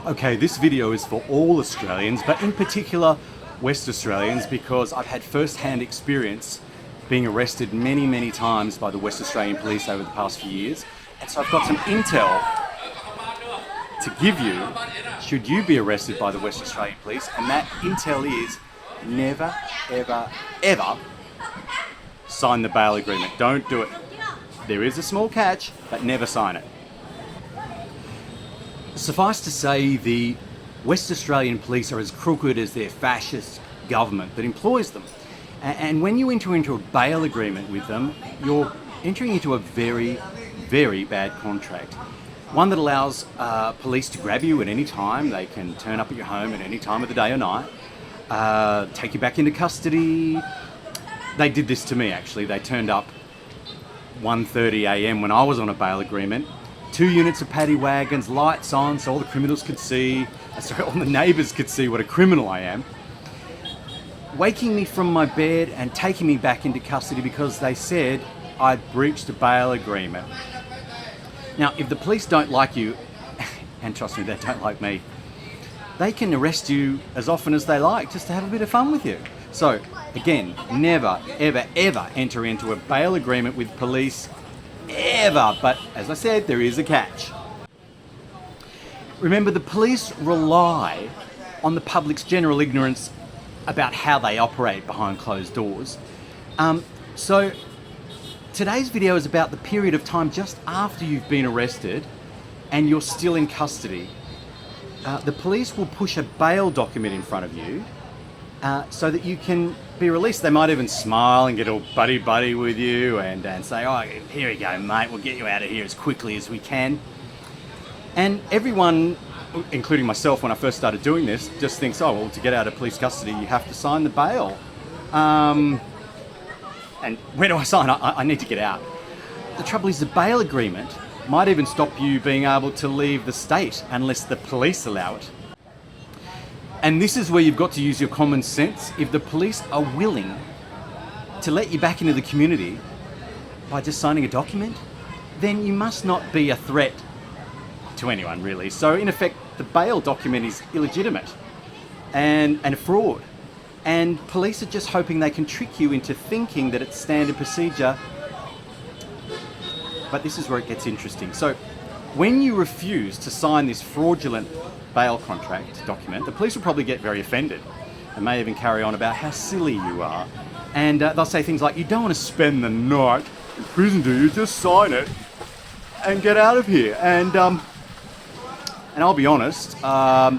Okay, this video is for all Australians, but in particular West Australians, because I've had first-hand experience being arrested many times by the West Australian Police over the past few years. And so I've got some intel to give you should you be arrested by the West Australian Police, and that intel is never, ever sign the bail agreement. Don't do it. There is a small catch, but never sign it. Suffice to say, the West Australian Police are as crooked as their fascist government that employs them. And when you enter into a bail agreement with them, you're entering into a very bad contract. One that allows police to grab you at any time. They can turn up at your home at any time of the day or night, take you back into custody. They did this to me, actually. They turned up 1:30 a.m. when I was on a bail agreement. 2 units of paddy wagons, lights on so all the criminals could see, all the neighbours could see what a criminal I am. Waking me from my bed and taking me back into custody because they said I'd breached a bail agreement. Now, if the police don't like you, and trust me, they don't like me, they can arrest you as often as they like just to have a bit of fun with you. So, again, never, ever enter into a bail agreement with police, ever. But as I said, there is a catch. Remember, the police rely on the public's general ignorance about how they operate behind closed doors. So today's video is about the period of time just after you've been arrested and you're still in custody. The police will push a bail document in front of you so that you can be released. They might even smile and get all buddy with you and say, oh, here we go, mate, we'll get you out of here as quickly as we can. And everyone, including myself when I first started doing this, just thinks, oh, well, to get out of police custody, you have to sign the bail. And where do I sign? I need to get out. The trouble is the bail agreement might even stop you being able to leave the state unless the police allow it. And this is where you've got to use your common sense. If the police are willing to let you back into the community by just signing a document, then you must not be a threat to anyone, really. So in effect, the bail document is illegitimate and a fraud. And police are just hoping they can trick you into thinking that it's standard procedure. But this is where it gets interesting. So when you refuse to sign this fraudulent bail contract document, the police will probably get very offended and may even carry on about how silly you are. And they'll say things like, you don't want to spend the night in prison, do you? Just sign it and get out of here. And I'll be honest, after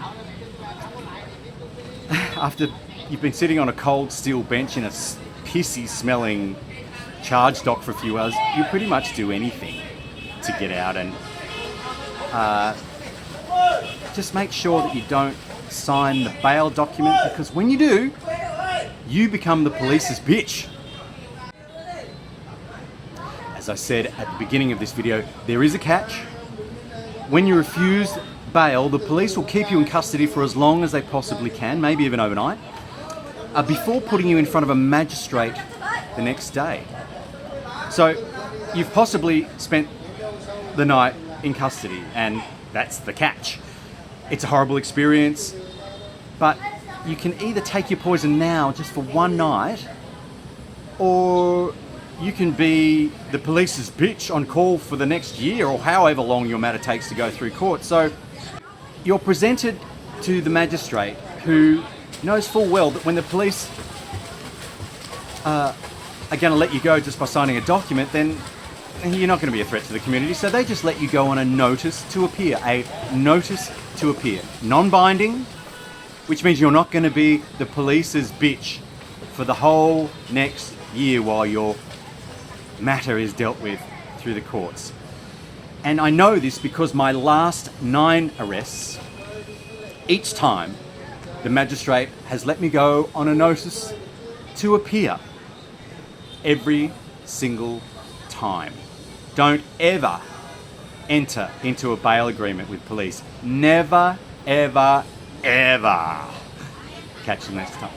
you've been sitting on a cold steel bench in a pissy smelling charge dock for a few hours, you pretty much do anything to get out. And just make sure that you don't sign the bail document, because when you do, you become the police's bitch. As I said at the beginning of this video, there is a catch. When you refuse bail, the police will keep you in custody for as long as they possibly can, maybe even overnight, before putting you in front of a magistrate the next day. So you've possibly spent the night in custody, and that's the catch. It's a horrible experience, but you can either take your poison now just for one night, or you can be the police's bitch on call for the next year or however long your matter takes to go through court. So you're presented to the magistrate, who knows full well that when the police are going to let you go just by signing a document, then you're not going to be a threat to the community. So they just let you go on a notice to appear. A notice to appear. Non-binding, which means you're not going to be the police's bitch for the whole next year while your matter is dealt with through the courts. And I know this because my last 9 arrests, each time the magistrate has let me go on a notice to appear. Every single time. Don't ever enter into a bail agreement with police. Never, ever. Catch you next time.